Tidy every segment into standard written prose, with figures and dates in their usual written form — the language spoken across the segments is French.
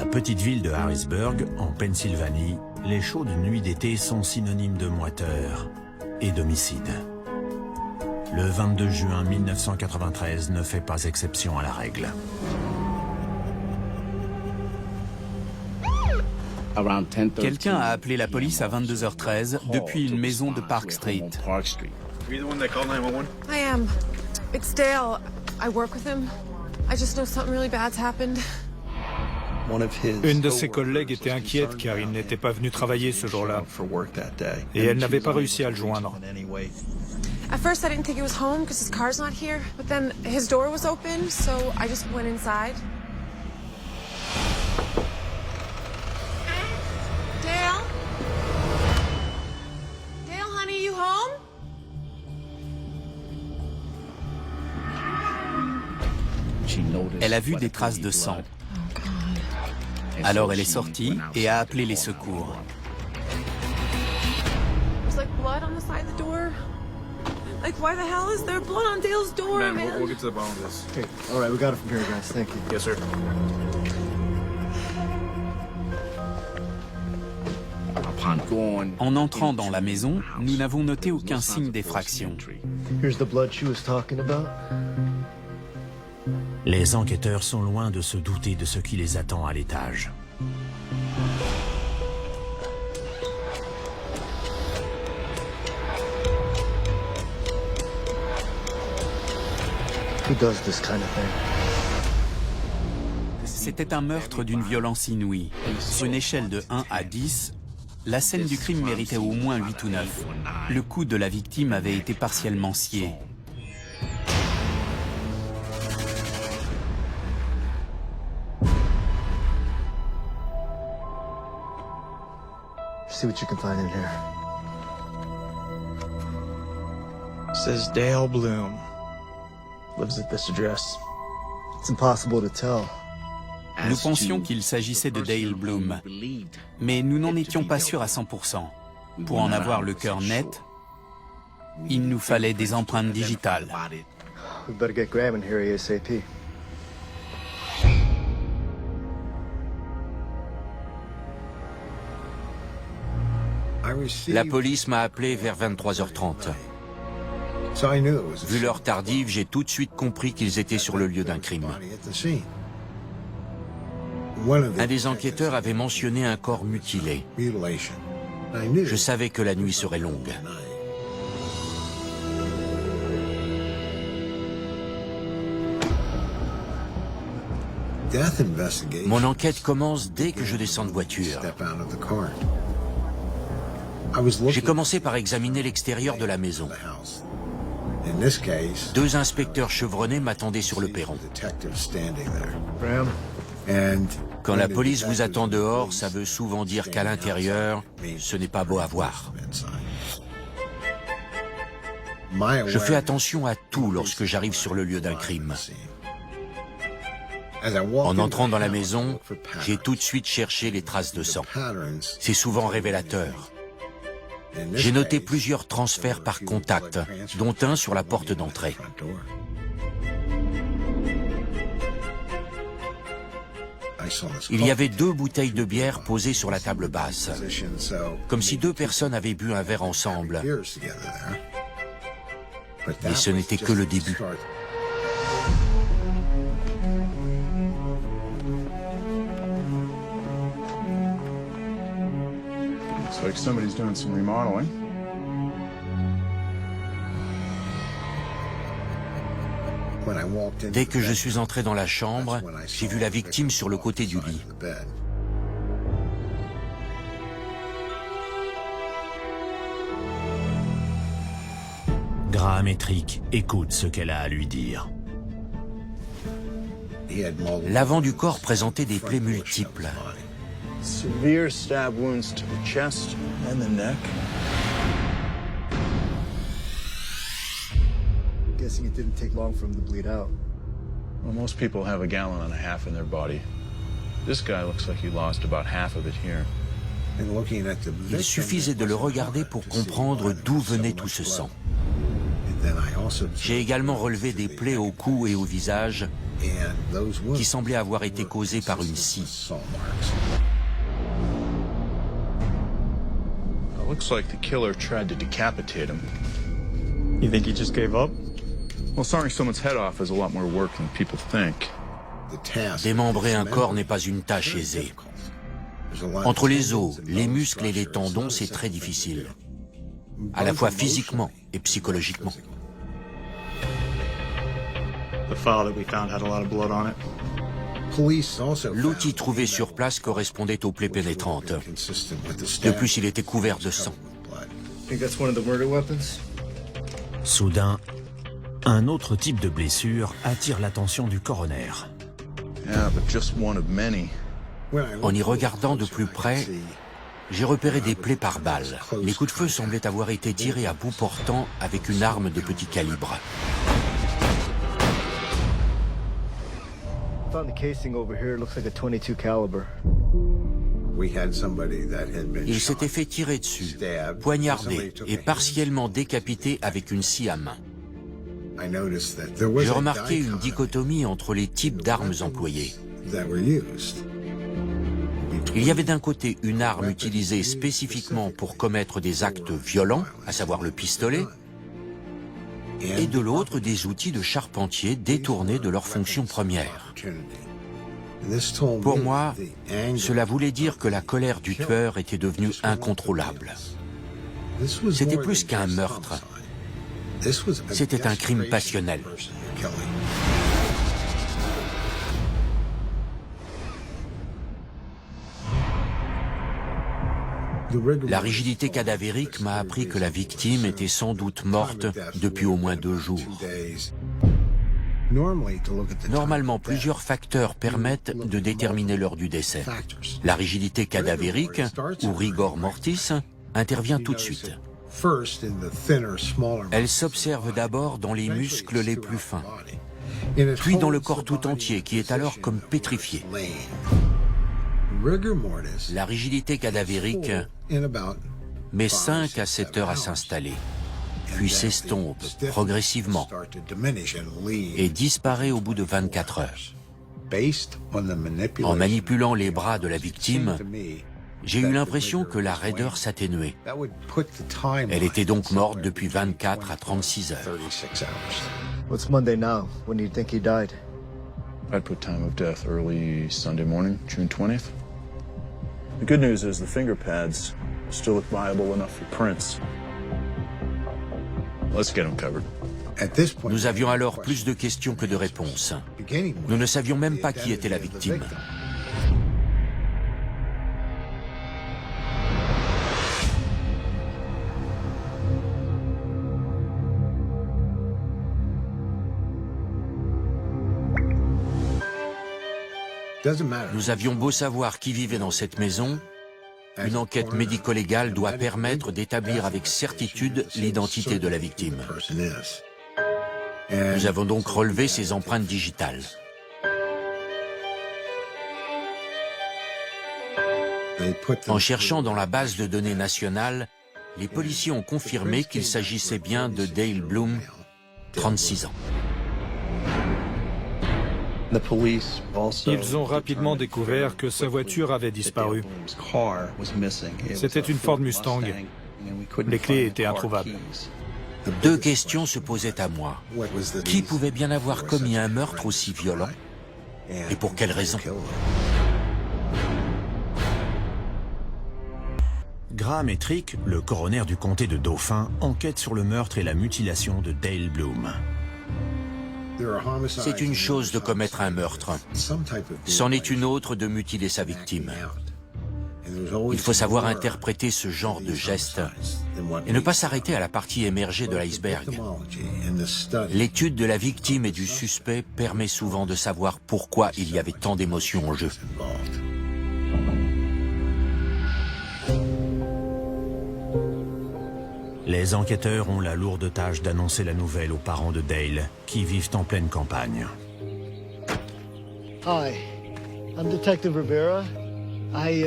la petite ville de Harrisburg, en Pennsylvanie, les chaudes nuits d'été sont synonymes de moiteur et d'homicide. Le 22 juin 1993 ne fait pas exception à la règle. Quelqu'un a appelé la police à 22h13 depuis une maison de Park Street. I am. It's Dale. I work with him. I just know something really bad's happened. Une de ses collègues était inquiète car il n'était pas venu travailler ce jour-là. Et elle n'avait pas réussi à le joindre. At first I didn't think he was home because his car's not here, but then his door was open, so I just went inside. Dale? Dale, honey, you home? Elle a vu des traces de sang. Alors elle est sortie et a appelé les secours. There's like blood on the side of the door. Like, why the hell is there blood on Dale's door, man? We'll get to the bottom of this. Okay, all right, we got it from here, guys. Thank you. Yes, sir. En entrant dans la maison, nous n'avons noté aucun signe d'effraction. Here's the blood she was talking about. Les enquêteurs sont loin de se douter de ce qui les attend à l'étage. Who does this kind of thing? C'était un meurtre d'une violence inouïe. Sur une échelle de 1 à 10, la scène du crime méritait au moins 8 ou 9. Le cou de la victime avait été partiellement scié. See what you can find in here. Says Dale Bloom. Lives at this address. It's impossible to tell. Nous pensions qu'il s'agissait de Dale Bloom, mais nous n'en étions pas sûrs à 100%. Pour en avoir le cœur net, il nous fallait des empreintes digitales. We better get Graham in here ASAP. La police m'a appelé vers 23h30. Vu l'heure tardive, j'ai tout de suite compris qu'ils étaient sur le lieu d'un crime. Un des enquêteurs avait mentionné un corps mutilé. Je savais que la nuit serait longue. Mon enquête commence dès que je descends de voiture. J'ai commencé par examiner l'extérieur de la maison. 2 inspecteurs chevronnés m'attendaient sur le perron. Quand la police vous attend dehors, ça veut souvent dire qu'à l'intérieur, ce n'est pas beau à voir. Je fais attention à tout lorsque j'arrive sur le lieu d'un crime. En entrant dans la maison, j'ai tout de suite cherché les traces de sang. C'est souvent révélateur. J'ai noté plusieurs transferts par contact, dont un sur la porte d'entrée. Il y avait 2 bouteilles de bière posées sur la table basse, comme si 2 personnes avaient bu un verre ensemble. Et ce n'était que le début. Looks like somebody's doing some remodeling. Dès que je suis entré dans la chambre, j'ai vu la victime sur le côté du lit. Graham et Trick écoutent ce qu'elle a à lui dire. L'avant du corps présentait des plaies multiples. Severe stab wounds to the chest and the neck. Guessing it didn't take long for him to bleed out. Well, most people have 1.5 gallons in their body. This guy looks like he lost about half of it here. Il suffisait de le regarder pour comprendre d'où venait tout ce sang. J'ai également relevé des plaies au cou et au visage, qui semblaient avoir été causées par une scie. It looks like the killer tried to decapitate him. You think he just gave up? Well, sawing someone's head off is a lot more work than people think. Démembrer un corps n'est pas une tâche aisée. Entre les os, les muscles et les tendons, c'est très difficile, à la fois physiquement et psychologiquement. The file that we found had a lot of blood on it. L'outil trouvé sur place correspondait aux plaies pénétrantes. De plus, il était couvert de sang. Think that's one of the murder weapons? Soudain, un autre type de blessure attire l'attention du coroner. Yeah, but just one of many. En y regardant de plus près, j'ai repéré des plaies par balle. Les coups de feu semblaient avoir été tirés à bout portant avec une arme de petit calibre. Found the casing over here. It looks like a .22 caliber. Il s'était fait tirer dessus, poignardé et partiellement décapité avec une scie à main. J'ai remarqué une dichotomie entre les types d'armes employées. Il y avait d'un côté une arme utilisée spécifiquement pour commettre des actes violents, à savoir le pistolet, et de l'autre des outils de charpentier détournés de leur fonction première. Pour moi, cela voulait dire que la colère du tueur était devenue incontrôlable. C'était plus qu'un meurtre. C'était un crime passionnel. La rigidité cadavérique m'a appris que la victime était sans doute morte depuis au moins 2 jours. Normalement, plusieurs facteurs permettent de déterminer l'heure du décès. La rigidité cadavérique, ou rigor mortis, intervient tout de suite. Elle s'observe d'abord dans les muscles les plus fins, puis dans le corps tout entier qui est alors comme pétrifié. La rigidité cadavérique met 5 à 7 heures à s'installer, puis s'estompe progressivement et disparaît au bout de 24 heures. En manipulant les bras de la victime, j'ai eu l'impression que la raideur s'atténuait. Elle était donc morte depuis 24 à 36 heures. What's Monday now? When do you think he died? I'd put time of death early Sunday morning, June 20th. The good news is the finger pads still look viable enough for prints. Let's get them covered. Nous avions alors plus de questions que de réponses. Nous ne savions même pas qui était la victime. Nous avions beau savoir qui vivait dans cette maison, une enquête médico-légale doit permettre d'établir avec certitude l'identité de la victime. Nous avons donc relevé ses empreintes digitales. En cherchant dans la base de données nationale, les policiers ont confirmé qu'il s'agissait bien de Dale Bloom, 36 ans. Ils ont rapidement découvert que sa voiture avait disparu. C'était une Ford Mustang. Les clés étaient introuvables. 2 questions se posaient à moi. Qui pouvait bien avoir commis un meurtre aussi violent? Et pour quelle raison? Graham et Trick, le coroner du comté de Dauphin, enquête sur le meurtre et la mutilation de Dale Bloom. C'est une chose de commettre un meurtre. C'en est une autre de mutiler sa victime. Il faut savoir interpréter ce genre de geste et ne pas s'arrêter à la partie émergée de l'iceberg. L'étude de la victime et du suspect permet souvent de savoir pourquoi il y avait tant d'émotions en jeu. Les enquêteurs ont la lourde tâche d'annoncer la nouvelle aux parents de Dale, qui vivent en pleine campagne. Hi, I'm Detective Rivera. I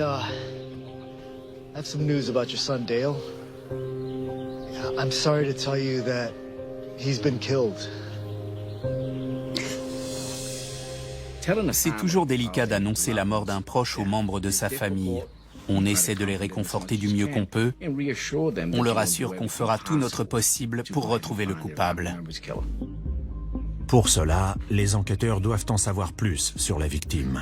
have some news about your son, Dale. I'm sorry to tell you that he's been killed. C'est toujours délicat d'annoncer la mort d'un proche aux membres de sa famille. On essaie de les réconforter du mieux qu'on peut. On leur assure qu'on fera tout notre possible pour retrouver le coupable. Pour cela, les enquêteurs doivent en savoir plus sur la victime.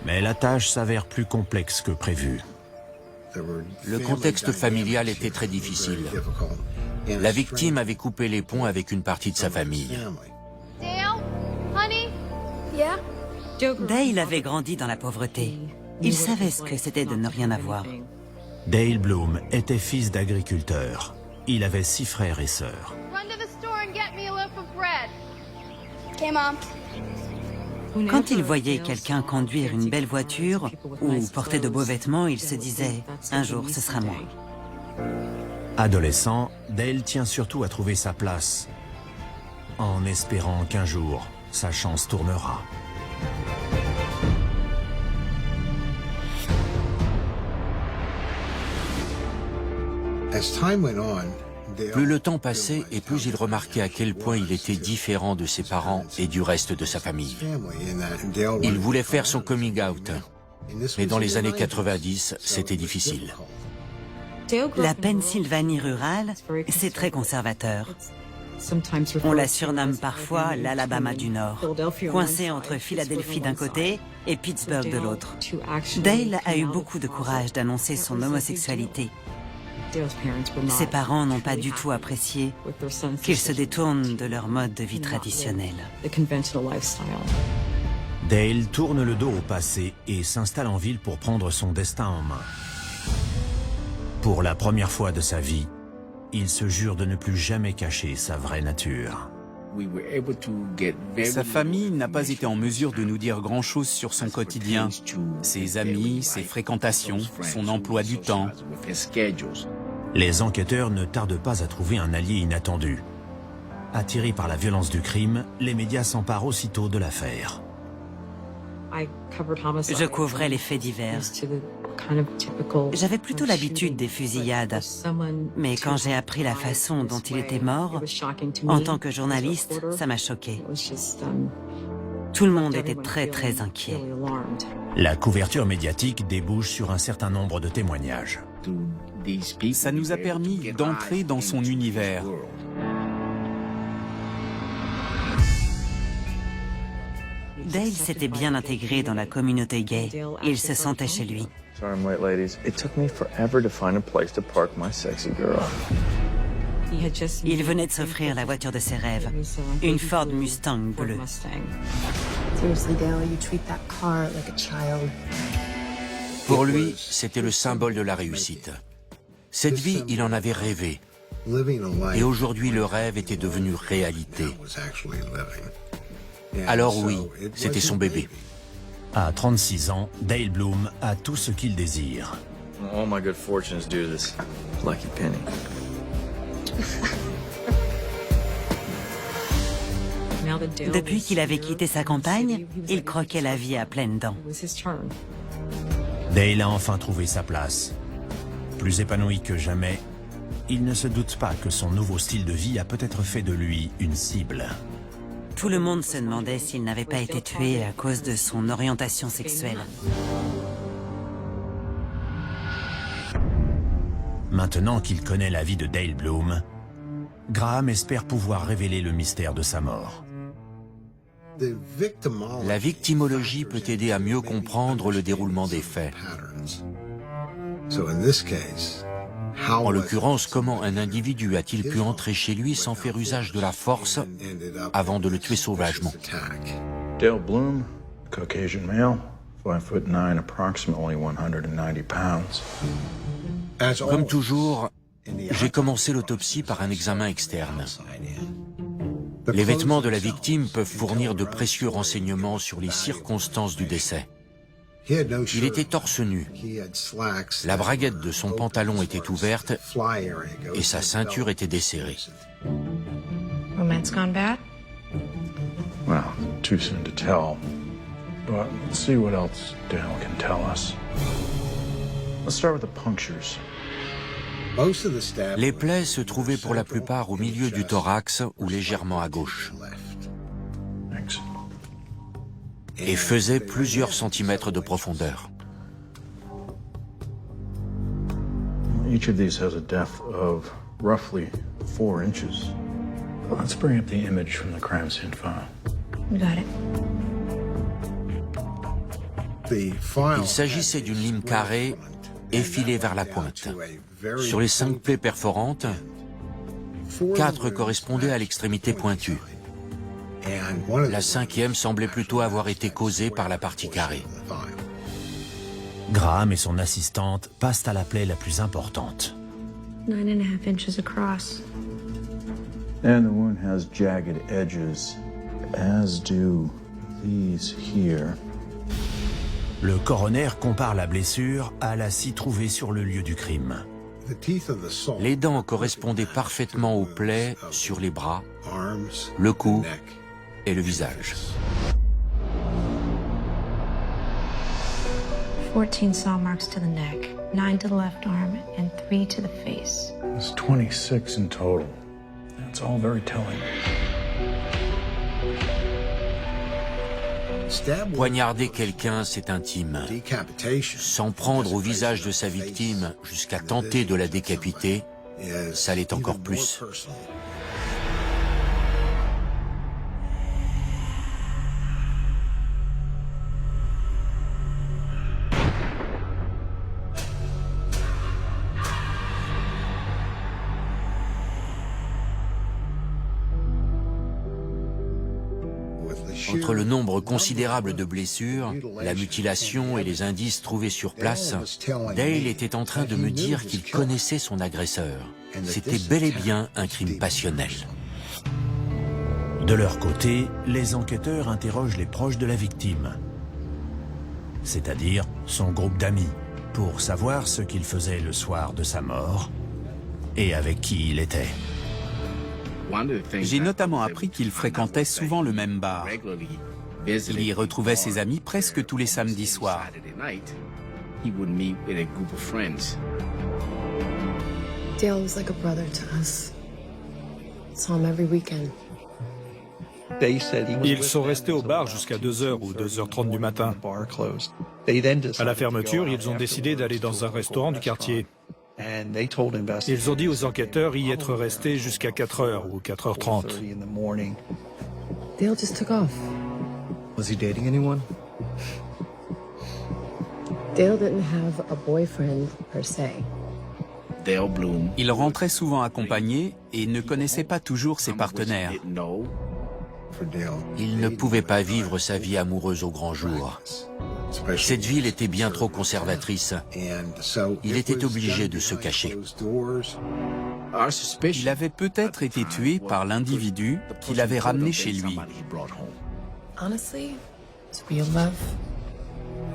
Mais la tâche s'avère plus complexe que prévu. Le contexte familial était très difficile. La victime avait coupé les ponts avec une partie de sa famille. Dale, honey? Yeah? Dale avait grandi dans la pauvreté. Il savait ce que c'était de ne rien avoir. Dale Bloom était fils d'agriculteur. Il avait 6 frères et sœurs. Run to the store and get me a loaf of bread. Okay, Mom. Quand il voyait quelqu'un conduire une belle voiture ou porter de beaux vêtements, il se disait « Un jour, ce sera moi ». Adolescent, Dale tient surtout à trouver sa place, en espérant qu'un jour, sa chance tournera. Plus le temps passait et plus il remarquait à quel point il était différent de ses parents et du reste de sa famille. Il voulait faire son coming out, mais dans les années 90, c'était difficile. La Pennsylvanie rurale, c'est très conservateur. On la surnomme parfois l'Alabama du Nord, coincée entre Philadelphie d'un côté et Pittsburgh de l'autre. Dale a eu beaucoup de courage d'annoncer son homosexualité. Ses parents n'ont pas du tout apprécié qu'ils se détournent de leur mode de vie traditionnel. Dale tourne le dos au passé et s'installe en ville pour prendre son destin en main. Pour la première fois de sa vie, il se jure de ne plus jamais cacher sa vraie nature. Sa famille n'a pas été en mesure de nous dire grand-chose sur son quotidien, ses amis, ses fréquentations, son emploi du temps. Les enquêteurs ne tardent pas à trouver un allié inattendu. Attirés par la violence du crime, les médias s'emparent aussitôt de l'affaire. Je couvrais les faits divers. J'avais plutôt l'habitude des fusillades, mais quand j'ai appris la façon dont il était mort, en tant que journaliste, ça m'a choqué. Tout le monde était très inquiet. La couverture médiatique débouche sur un certain nombre de témoignages. Ça nous a permis d'entrer dans son univers. Dale s'était bien intégré dans la communauté gay. Il se sentait chez lui. Sorry I'm late, ladies. It took me forever to find a place to park my sexy girl. Il venait de s'offrir la voiture de ses rêves, une Ford Mustang bleue. Seriously, Dale, you treat that car like a child. Pour lui, c'était le symbole de la réussite. Cette vie, il en avait rêvé. Et aujourd'hui, le rêve était devenu réalité. Alors oui, c'était son bébé. À 36 ans, Dale Bloom a tout ce qu'il désire. All my good fortune is due to this lucky penny. Depuis qu'il avait quitté sa compagne, il croquait la vie à pleines dents. Dale a enfin trouvé sa place. Plus épanoui que jamais, il ne se doute pas que son nouveau style de vie a peut-être fait de lui une cible. Tout le monde se demandait s'il n'avait pas été tué à cause de son orientation sexuelle. Maintenant qu'il connaît la vie de Dale Bloom, Graham espère pouvoir révéler le mystère de sa mort. La victimologie peut aider à mieux comprendre le déroulement des faits. En l'occurrence, comment un individu a-t-il pu entrer chez lui sans faire usage de la force avant de le tuer sauvagement? Dale Bloom, Caucasian male, 5'9", approximately 190 pounds. Comme toujours, j'ai commencé l'autopsie par un examen externe. Les vêtements de la victime peuvent fournir de précieux renseignements sur les circonstances du décès. Il était torse nu. La braguette de son pantalon était ouverte et sa ceinture était desserrée. Romance gone bad? Well, too soon to tell. But let's see what else Dale can tell us. Let's start with the punctures. Les plaies se trouvaient pour la plupart au milieu du thorax ou légèrement à gauche. et faisaient plusieurs centimètres de profondeur. Each of these has a depth of roughly 4 inches. Let's bring up the image from the crime scene file. We got it. Il s'agissait d'une lime carrée effilée vers la pointe. Sur les 5 plaies perforantes, 4 correspondaient à l'extrémité pointue. La 5e semblait plutôt avoir été causée par la partie carrée. Graham et son assistante passent à la plaie la plus importante. 9.5 inches across. And the wound has jagged edges, as do these here. Le coroner compare la blessure à la scie trouvée sur le lieu du crime. Les dents correspondaient parfaitement aux plaies sur les bras, le cou et le visage. 14 saw marks to the neck, 9 to the left arm, and 3 to the face. There's 26 in total. That's all very telling. Poignarder quelqu'un, c'est intime. S'en prendre au visage de sa victime jusqu'à tenter de la décapiter, ça l'est encore plus. Entre le nombre considérable de blessures, la mutilation et les indices trouvés sur place, Dale était en train de me dire qu'il connaissait son agresseur. C'était bel et bien un crime passionnel. De leur côté, les enquêteurs interrogent les proches de la victime, c'est-à-dire son groupe d'amis, pour savoir ce qu'il faisait le soir de sa mort et avec qui il était. J'ai notamment appris qu'il fréquentait souvent le même bar. Il y retrouvait ses amis presque tous les samedis soirs. Dale was like a brother to us. Saw him every weekend. Ils sont restés au bar jusqu'à 2h ou 2h30 du matin. À la fermeture, ils ont décidé d'aller dans un restaurant du quartier. Ils ont dit aux enquêteurs y être restés jusqu'à 4h ou 4h30. Dale just took off. Was he dating anyone? Dale didn't have a boyfriend per se. Il rentrait souvent accompagné et ne connaissait pas toujours ses partenaires. Il ne pouvait pas vivre sa vie amoureuse au grand jour. Cette ville était bien trop conservatrice. Il était obligé de se cacher. Il avait peut-être été tué par l'individu qui l'avait ramené chez lui. Honestly, his real love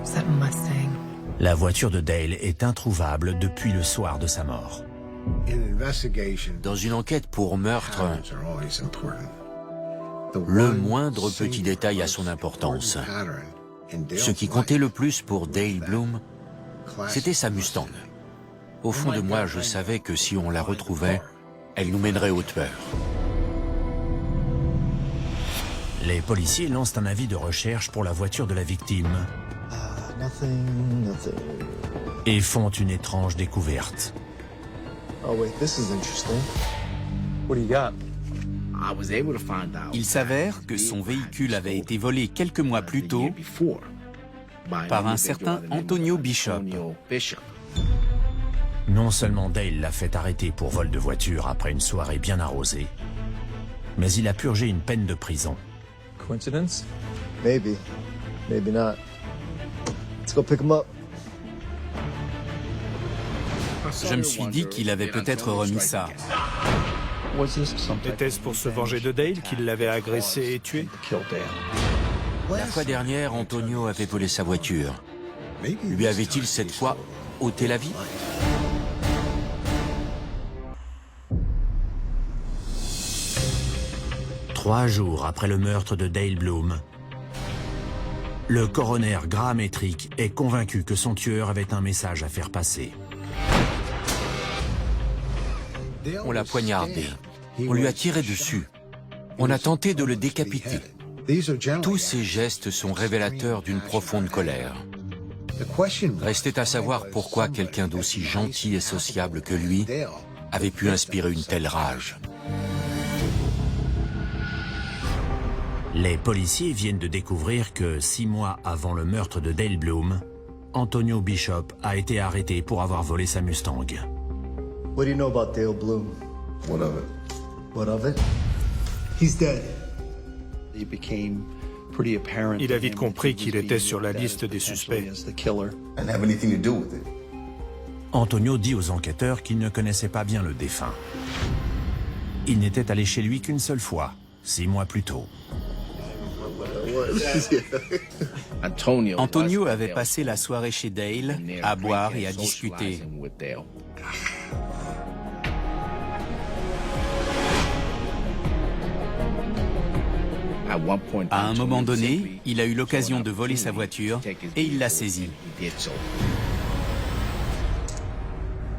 was that Mustang. La voiture de Dale est introuvable depuis le soir de sa mort. Dans une enquête pour meurtre, le moindre petit détail a son importance. Ce qui comptait le plus pour Dale Bloom, c'était sa Mustang. Au fond de moi, je savais que si on la retrouvait, elle nous mènerait au tueur. Les policiers lancent un avis de recherche pour la voiture de la victime et font une étrange découverte. Oh wait, this is interesting. What do you got? Il s'avère que son véhicule avait été volé quelques mois plus tôt par un certain Antonio Bishop. Non seulement Dale l'a fait arrêter pour vol de voiture après une soirée bien arrosée, mais il a purgé une peine de prison. Coincidence? Maybe. Maybe not. Let's go pick him up. Je me suis dit qu'il avait peut-être remis ça. Était-ce pour se venger de Dale qu'il l'avait agressé et tué? La fois dernière, Antonio avait volé sa voiture. Lui avait-il cette fois ôté la vie? Trois jours après le meurtre de Dale Bloom, le coroner Graham Ettrick est convaincu que son tueur avait un message à faire passer. On l'a poignardé. On lui a tiré dessus. On a tenté de le décapiter. Tous ces gestes sont révélateurs d'une profonde colère. Restait à savoir pourquoi quelqu'un d'aussi gentil et sociable que lui avait pu inspirer une telle rage. Les policiers viennent de découvrir que 6 mois avant le meurtre de Dale Bloom, Antonio Bishop a été arrêté pour avoir volé sa Mustang. What do you know about Dale Bloom? What of it? What of it? He's dead. Il a vite compris qu'il était sur la liste des suspects. I didn't have anything to do with it. Antonio dit aux enquêteurs qu'il ne connaissait pas bien le défunt. Il n'était allé chez lui qu'une seule fois, 6 mois plus tôt. Antonio avait passé la soirée chez Dale, à boire et à discuter. À un moment donné, il a eu l'occasion de voler sa voiture et il l'a saisie.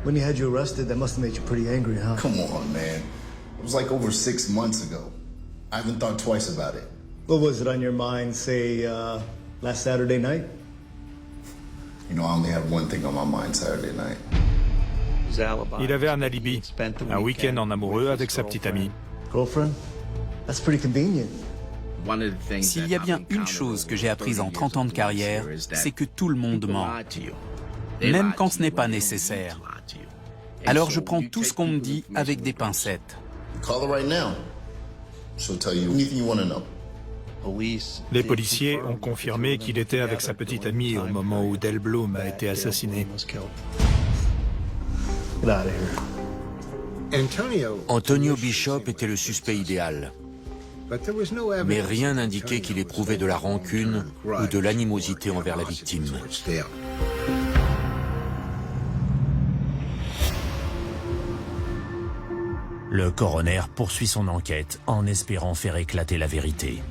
When he had you arrested, that must have made you pretty angry, huh? Come on, man. It was like over 6 months ago. I haven't thought twice about it. What was it on your mind, say, last Saturday night? You know, I only had one thing on my mind Saturday night. Il avait un alibi, un week-end en amoureux avec sa petite amie. Girlfriend? That's pretty convenient. S'il y a bien une chose que j'ai apprise en 30 ans de carrière, c'est que tout le monde ment, même quand ce n'est pas nécessaire. Alors je prends tout ce qu'on me dit avec des pincettes. Call her right now. She'll tell you anything you want to know. Les policiers ont confirmé qu'il était avec sa petite amie au moment où Dale Bloom a été assassiné. Get out of here. Antonio Bishop était le suspect idéal. Mais rien n'indiquait qu'il éprouvait de la rancune ou de l'animosité envers la victime. Le coroner poursuit son enquête en espérant faire éclater la vérité.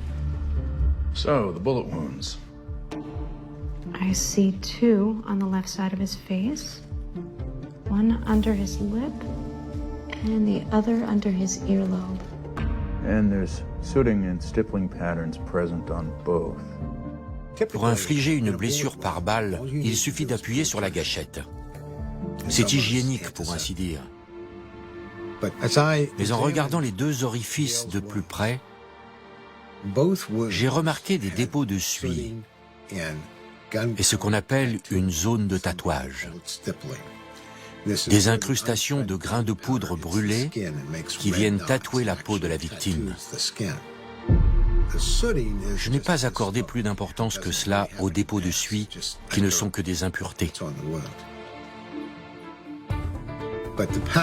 So, the bullet wounds. I see 2 on the left side of his face, 1 under his lip, and the other under his earlobe. And there's sooting and stippling patterns present on both. Pour infliger une blessure par balle, il suffit d'appuyer sur la gâchette. C'est hygiénique, pour ainsi dire. Mais en regardant les 2 orifices de plus près, j'ai remarqué des dépôts de suie et ce qu'on appelle une zone de tatouage. Des incrustations de grains de poudre brûlés qui viennent tatouer la peau de la victime. Je n'ai pas accordé plus d'importance que cela aux dépôts de suie qui ne sont que des impuretés.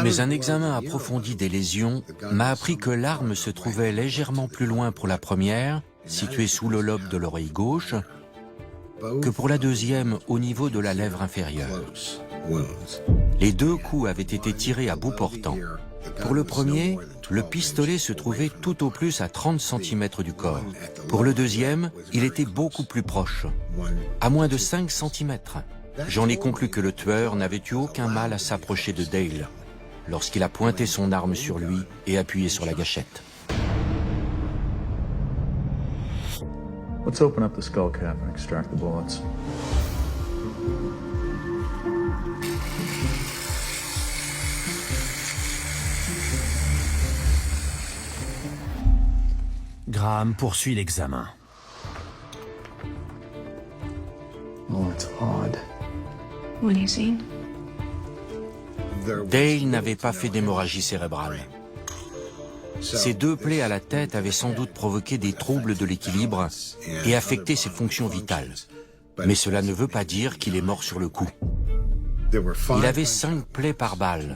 Mais un examen approfondi des lésions m'a appris que l'arme se trouvait légèrement plus loin pour la première, située sous le lobe de l'oreille gauche, que pour la deuxième au niveau de la lèvre inférieure. Les 2 coups avaient été tirés à bout portant. Pour le premier, le pistolet se trouvait tout au plus à 30 cm du corps. Pour le deuxième, il était beaucoup plus proche, à moins de 5 cm. J'en ai conclu que le tueur n'avait eu aucun mal à s'approcher de Dale lorsqu'il a pointé son arme sur lui et appuyé sur la gâchette. Let's open up the skull cap and extract the bullets. Graham poursuit l'examen. Oh, it's odd. What do you see? Dale n'avait pas fait d'hémorragie cérébrale. Ces 2 plaies à la tête avaient sans doute provoqué des troubles de l'équilibre et affecté ses fonctions vitales. Mais cela ne veut pas dire qu'il est mort sur le coup. Il avait 5 plaies par balle,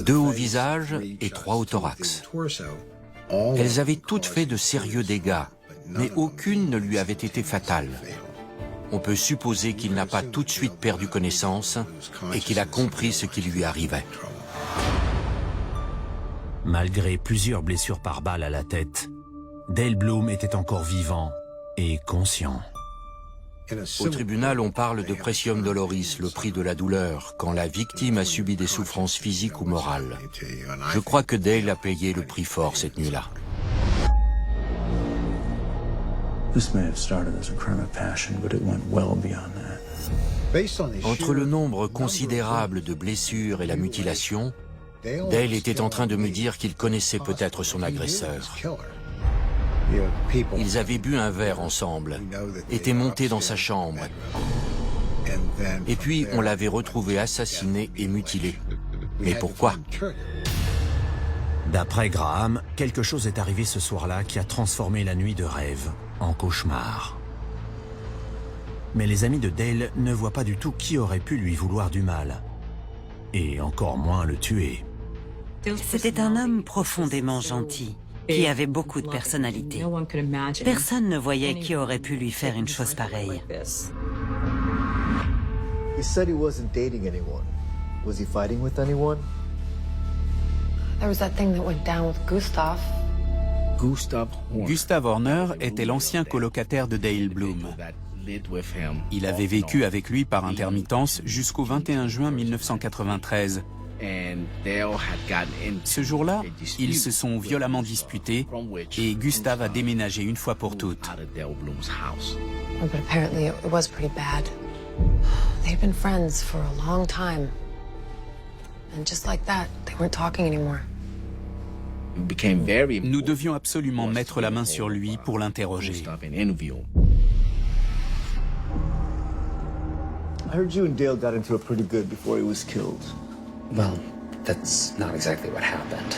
2 au visage et 3 au thorax. Elles avaient toutes fait de sérieux dégâts, mais aucune ne lui avait été fatale. On peut supposer qu'il n'a pas tout de suite perdu connaissance et qu'il a compris ce qui lui arrivait. Malgré plusieurs blessures par balle à la tête, Dale Bloom était encore vivant et conscient. Au tribunal, on parle de pretium doloris, le prix de la douleur, quand la victime a subi des souffrances physiques ou morales. Je crois que Dale a payé le prix fort cette nuit-là. This may have started as a crime of passion, but it went well beyond that. Entre le nombre considérable de blessures et la mutilation, Dale était en train de me dire qu'il connaissait peut-être son agresseur. Ils avaient bu un verre ensemble, étaient montés dans sa chambre, et puis on l'avait retrouvé assassiné et mutilé. Mais pourquoi? D'après Graham, quelque chose est arrivé ce soir-là qui a transformé la nuit de rêve en cauchemar. Mais les amis de Dale ne voient pas du tout qui aurait pu lui vouloir du mal, et encore moins le tuer. C'était un homme profondément gentil, qui avait beaucoup de personnalité. Personne ne voyait qui aurait pu lui faire une chose pareille. He said he wasn't dating anyone. Was he fighting with anyone? There was that thing that went down with Gustav. Gustav Horner était l'ancien colocataire de Dale Bloom. Il avait vécu avec lui par intermittence jusqu'au 21 juin 1993. Ce jour-là, ils se sont violemment disputés et Gustav a déménagé une fois pour toutes. Oh, but apparently it was pretty bad. They'd been friends for a long time. And just like that, they weren't talking anymore. Nous devions absolument mettre la main sur lui pour l'interroger. I heard you and Dale got into it pretty good before he was killed. Well, that's not exactly what happened.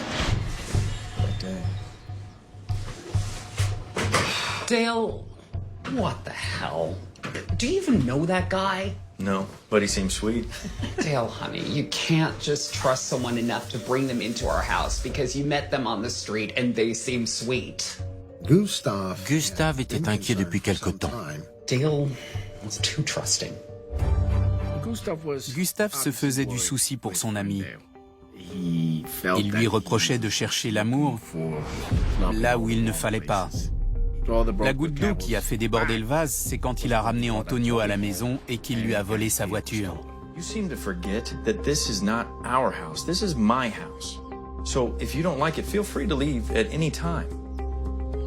Dale, what the hell? Do you even know that guy? No, but he seems sweet. Dale, honey, you can't just trust someone enough to bring them into our house because you met them on the street and they seem sweet. Gustav était inquiet depuis quelque temps. Dale was too trusting. Gustav se faisait du souci pour son ami. Il lui reprochait de chercher l'amour là où il ne fallait pas. La goutte d'eau qui a fait déborder le vase, c'est quand il a ramené Antonio à la maison et qu'il lui a volé sa voiture. You seem to forget that this is not our house. This is my house. So if you don't like it, feel free to leave at any time.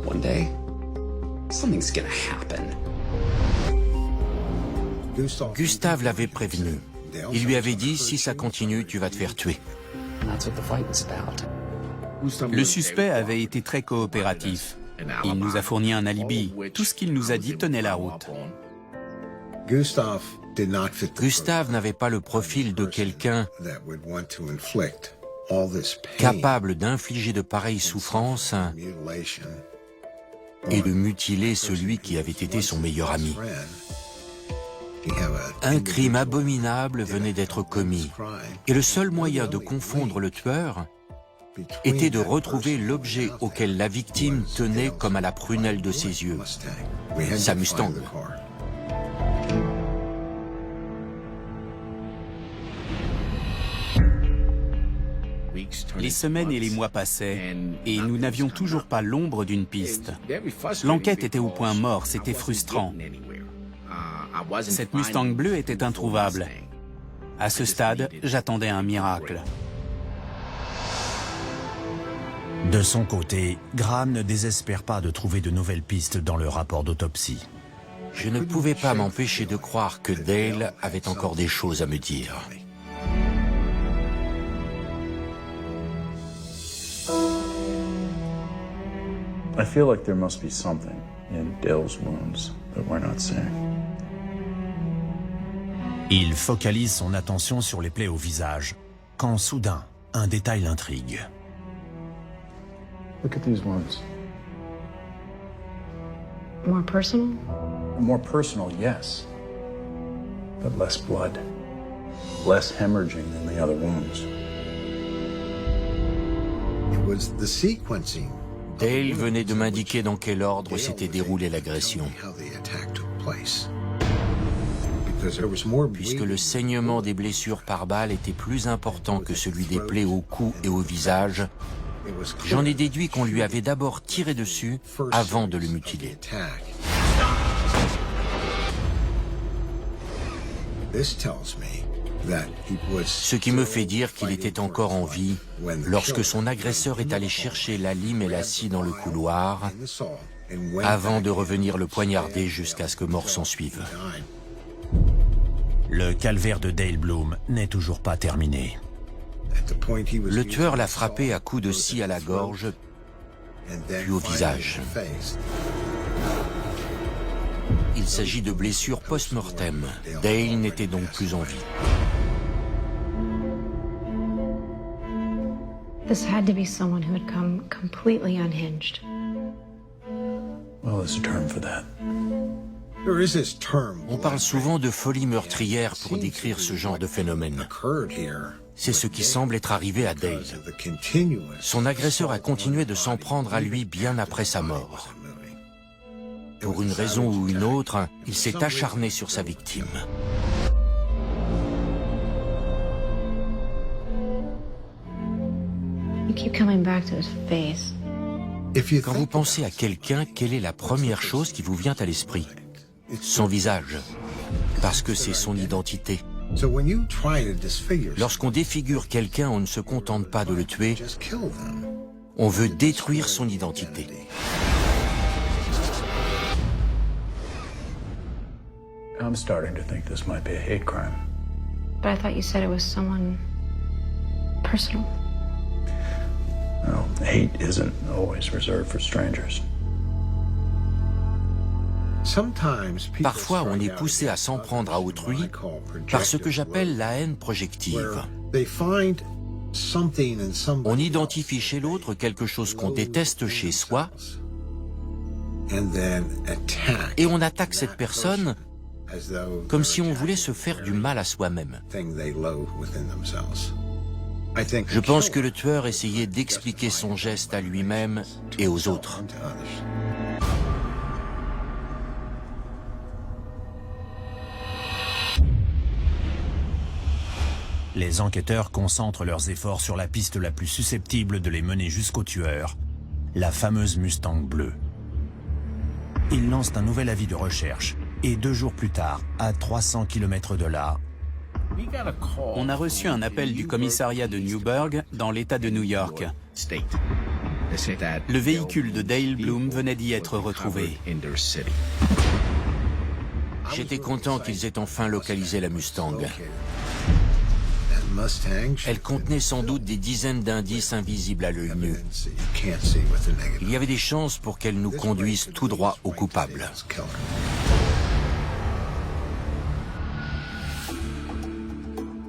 One day, something's gonna happen. Gustav l'avait prévenu. Il lui avait dit, si ça continue, tu vas te faire tuer. Le suspect avait été très coopératif. Il nous a fourni un alibi. Tout ce qu'il nous a dit tenait la route. Gustav n'avait pas le profil de quelqu'un capable d'infliger de pareilles souffrances et de mutiler celui qui avait été son meilleur ami. Un crime abominable venait d'être commis, et le seul moyen de confondre le tueur était de retrouver l'objet auquel la victime tenait comme à la prunelle de ses yeux, sa Mustang. Les semaines et les mois passaient, et nous n'avions toujours pas l'ombre d'une piste. L'enquête était au point mort, c'était frustrant. Cette Mustang bleue était introuvable. À ce stade, j'attendais un miracle. De son côté, Graham ne désespère pas de trouver de nouvelles pistes dans le rapport d'autopsie. Je ne pouvais pas m'empêcher de croire que Dale avait encore des choses à me dire. I feel like there must be something in Dale's wounds that we're not seeing. Il focalise son attention sur les plaies au visage, quand soudain, un détail l'intrigue. Look at these wounds. More personal? More personal, yes. But less blood. Less hemorrhaging than the other wounds. It was the sequencing. Dale venait de m'indiquer dans quel ordre s'était déroulée l'agression. Puisque le saignement des blessures par balle était plus important que celui des plaies au cou et au visage, j'en ai déduit qu'on lui avait d'abord tiré dessus avant de le mutiler. Ce qui me fait dire qu'il était encore en vie lorsque son agresseur est allé chercher la lime et la scie dans le couloir avant de revenir le poignarder jusqu'à ce que mort s'en suive. Le calvaire de Dale Bloom n'est toujours pas terminé. Le tueur l'a frappé à coups de scie à la gorge, puis au visage. Il s'agit de blessures post-mortem. Dale n'était donc plus en vie. This had to be someone who had come completely unhinged. Well, there's a term for that. There is this term. On parle souvent de folie meurtrière pour décrire ce genre de phénomène. C'est ce qui semble être arrivé à Dale. Son agresseur a continué de s'en prendre à lui bien après sa mort. Pour une raison ou une autre, il s'est acharné sur sa victime. You keep coming back to his face. Quand vous pensez à quelqu'un, quelle est la première chose qui vous vient à l'esprit? Son visage, parce que c'est son identité. Lorsqu'on défigure quelqu'un, on ne se contente pas de le tuer, on veut détruire son identité. I'm starting to think this might be a hate crime. But I thought you said it was someone personal. Well, hate isn't always reserved for strangers. Parfois, on est poussé à s'en prendre à autrui par ce que j'appelle la haine projective. On identifie chez l'autre quelque chose qu'on déteste chez soi et on attaque cette personne comme si on voulait se faire du mal à soi-même. Je pense que le tueur essayait d'expliquer son geste à lui-même et aux autres. Les enquêteurs concentrent leurs efforts sur la piste la plus susceptible de les mener jusqu'au tueur, la fameuse Mustang bleue. Ils lancent un nouvel avis de recherche et 2 jours plus tard, à 300 km de là, on a reçu un appel du commissariat de Newburgh dans l'État de New York. Le véhicule de Dale Bloom venait d'y être retrouvé. J'étais content qu'ils aient enfin localisé la Mustang. Elle contenait sans doute des dizaines d'indices invisibles à l'œil nu. Il y avait des chances pour qu'elle nous conduise tout droit au coupable.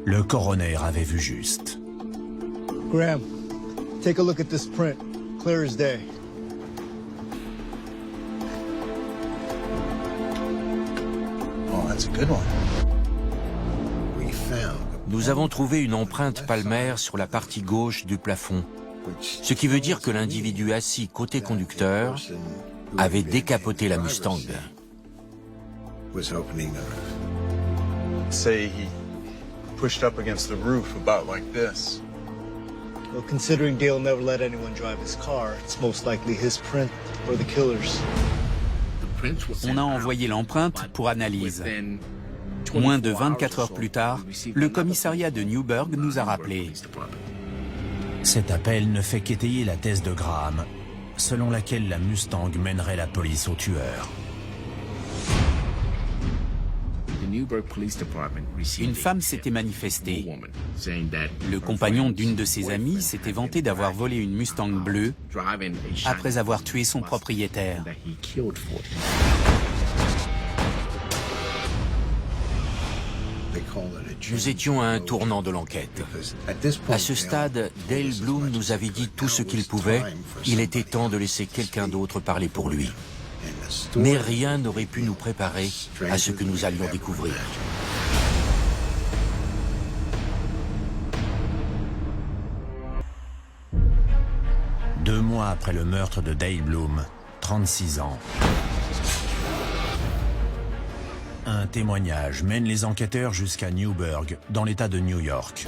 Le coroner avait vu juste. Graham, take a look at this print. Clear as day. Oh, that's a good one. Nous avons trouvé une empreinte palmaire sur la partie gauche du plafond, ce qui veut dire que l'individu assis côté conducteur avait décapoté la Mustang. Say he pushed up against the roof about like this. Well, considering Dale never let anyone drive his car, it's most likely his print or the killer's. On a envoyé l'empreinte pour analyse. Moins de 24 heures plus tard, le commissariat de Newburgh nous a rappelé. Cet appel ne fait qu'étayer la thèse de Graham, selon laquelle la Mustang mènerait la police au tueur. Une femme s'était manifestée. Le compagnon d'une de ses amies s'était vanté d'avoir volé une Mustang bleue après avoir tué son propriétaire. Nous étions à un tournant de l'enquête. À ce stade, Dale Bloom nous avait dit tout ce qu'il pouvait. Il était temps de laisser quelqu'un d'autre parler pour lui. Mais rien n'aurait pu nous préparer à ce que nous allions découvrir. Deux mois après le meurtre de Dale Bloom, 36 ans. Un témoignage mène les enquêteurs jusqu'à Newburgh, dans l'État de New York.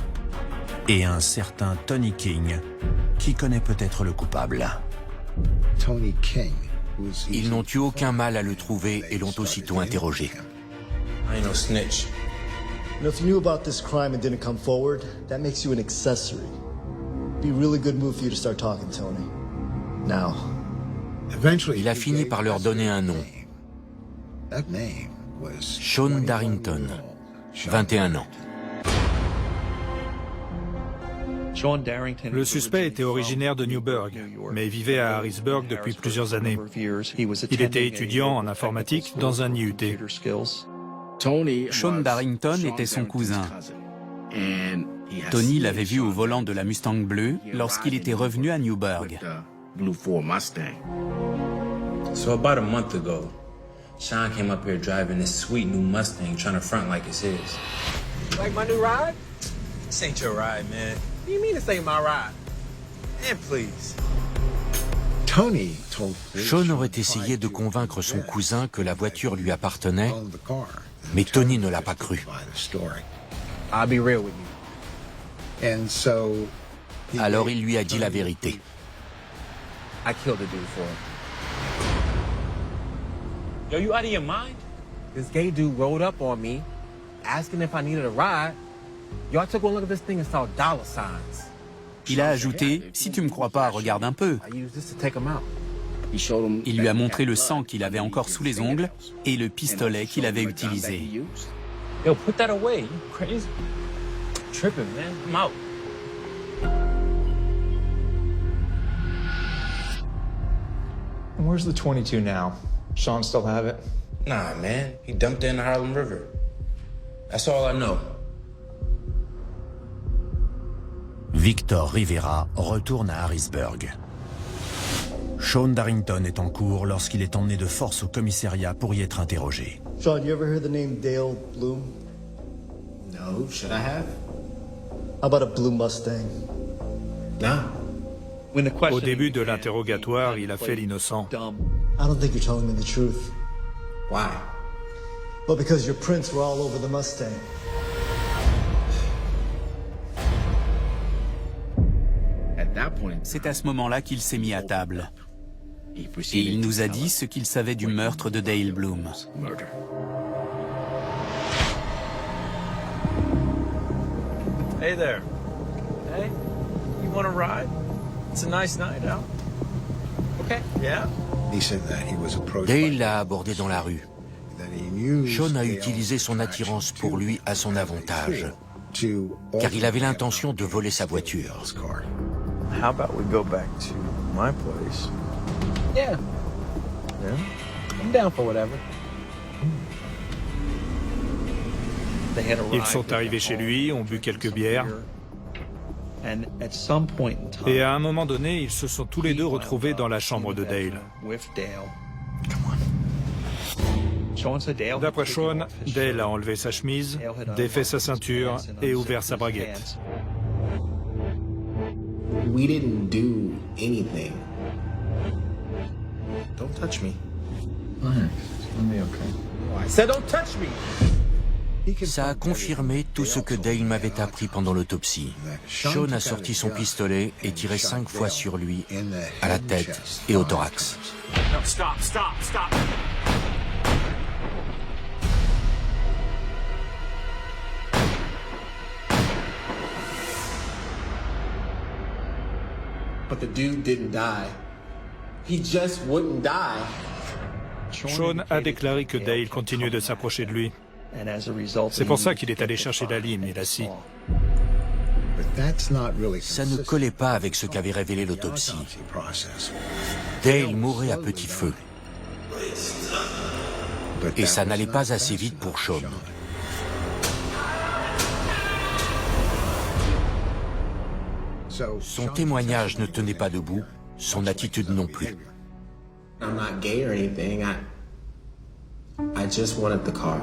Et un certain Tony King, qui connaît peut-être le coupable. Tony King. Ils n'ont eu aucun mal à le trouver et l'ont aussitôt interrogé. I ain't no snitch. You know, if you knew about this crime and didn't come forward, that makes you an accessory. Be a really good move for you to start talking, Tony. Now, Il a fini par leur donner un nom. Sean Darrington, 21 ans. Le suspect était originaire de Newburgh, mais vivait à Harrisburg depuis plusieurs années. Il était étudiant en informatique dans un IUT. Sean Darrington était son cousin. Tony l'avait vu au volant de la Mustang bleue lorsqu'il était revenu à Newburgh. So about a month ago, Sean came up here driving this sweet new Mustang, trying to front like it's his. Like my new ride? This ain't your ride, man. What do you mean this ain't my ride? Man, please. Tony told Sean aurait essayé de convaincre son cousin que la voiture lui appartenait, mais Tony ne l'a pas cru. I'll be real with you. And so Alors il lui a dit la vérité. I killed a dude for it. Yo, you out of your mind? This gay dude rolled up on me, asking if I needed a ride. Yo, I took one look at this thing and saw dollar signs. Il a ajouté « Si tu me crois pas, regarde un peu ». I used this to take him out. Il lui a montré le sang qu'il avait encore sous les ongles et le pistolet qu'il avait utilisé. Yo, put that away. You crazy? Tripping, man. I'm out. Where's the 22 now? Sean still have it? Nah, man. He dumped it in the Harlem River. That's all I know. Victor Rivera retourne à Harrisburg. Sean Darrington est en cours lorsqu'il est emmené de force au commissariat pour y être interrogé. Sean, you ever heard the name Dale Bloom? No, should I have? How about a blue Mustang? Nah. Au début de l'interrogatoire, il a fait l'innocent. I don't think you're telling me the truth. Why? Well, because your prints were all over the Mustang. C'est à ce moment-là qu'il s'est mis à table. Et il nous a dit ce qu'il savait du meurtre de Dale Bloom. Hey there. Hey, you want a ride? It's a nice night out. Okay, yeah. he said that he was approached Dale by l'a abordé dans la rue. that he used Sean a Dale's utilisé son attirance pour lui à son avantage, to car il avait l'intention de voler sa voiture. car. How about we go back to my place? Yeah. Yeah? I'm down for whatever. They had a Ils ride sont arrivés chez lui, ont bu quelques bières, And at some point in time, et à un moment donné, ils se sont tous les deux retrouvés dans la chambre de Dale. with Dale. Sean said Dale. D'après Sean, Dale a enlevé sa chemise, défait sa ceinture et ouvert sa braguette. We didn't do anything. Don't touch me. Relax. It's gonna be okay. I said don't touch me. Ça a confirmé tout ce que Dale m'avait appris pendant l'autopsie. Sean a sorti son pistolet et tiré 5 fois sur lui, à la tête et au thorax. No, stop, stop, stop. But the dude didn't die. He just wouldn't die. Sean a déclaré que Dale continuait de s'approcher de lui. And as a result, C'est pour ça qu'il est allé chercher la lime et la scie. But that's not really Ça ne collait pas avec ce qu'avait révélé l'autopsie. consistent process. Dale mourait à petit feu, But et that ça was n'allait not pas assez vite pour Sean. So Son témoignage ne tenait pas debout, son attitude non plus. I'm not gay or anything. I just wanted the car.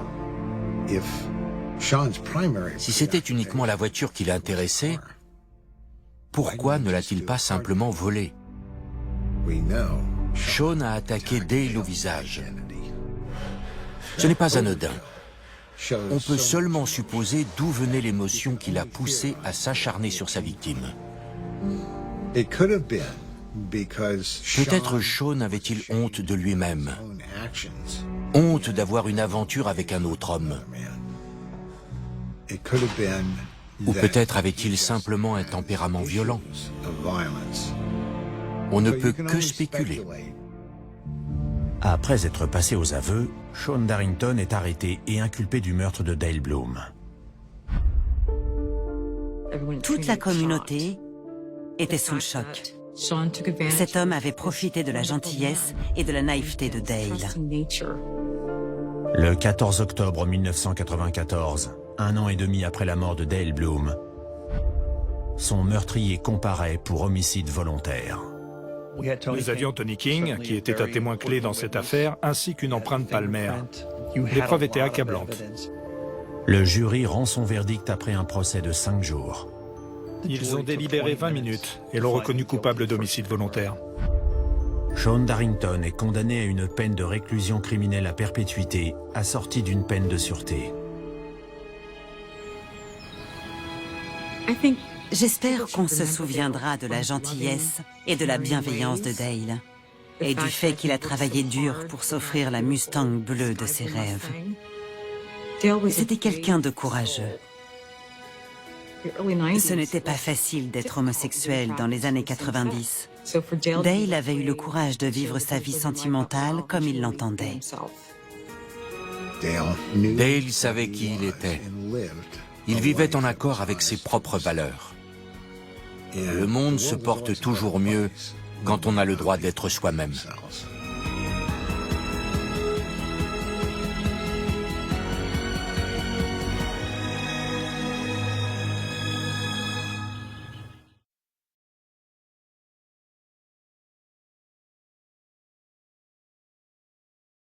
if Sean's primary Si c'était uniquement la voiture qui l'intéressait, pourquoi ne l'a-t-il pas simplement volée? we know Sean a attaqué Dale au visage. Ce n'est pas anodin. On peut seulement supposer d'où venait l'émotion qui l'a poussé à s'acharner sur sa victime. it could have been because Peut-être Sean's Sean avait-il honte de lui-même, own actions. honte d'avoir une aventure avec un autre homme. It could have been Ou that peut-être avait-il simplement un tempérament violent. of violence. On ne But peut you can que only spéculer. speculate Après être passé aux aveux, Sean Darrington est arrêté et inculpé du meurtre de Dale Bloom. Toute la communauté était sous le choc. Cet homme avait profité de la gentillesse et de la naïveté de Dale. Le 14 octobre 1994, 1 an et demi après la mort de Dale Bloom, son meurtrier comparaît pour homicide volontaire. Nous avions Tony King, qui était un témoin clé dans cette affaire, ainsi qu'une empreinte palmaire. Les preuves étaient accablantes. Le jury rend son verdict après un procès de 5 jours. Ils ont délibéré 20 minutes et l'ont reconnu coupable d'homicide volontaire. Sean Darrington est condamné à une peine de réclusion criminelle à perpétuité, assortie d'une peine de sûreté. J'espère qu'on se souviendra de la gentillesse et de la bienveillance de Dale, et du fait qu'il a travaillé dur pour s'offrir la Mustang bleue de ses rêves. C'était quelqu'un de courageux. Ce n'était pas facile d'être homosexuel dans les années 90. Dale avait eu le courage de vivre sa vie sentimentale comme il l'entendait. Dale savait qui il était. Il vivait en accord avec ses propres valeurs. Le monde se porte toujours mieux quand on a le droit d'être soi-même.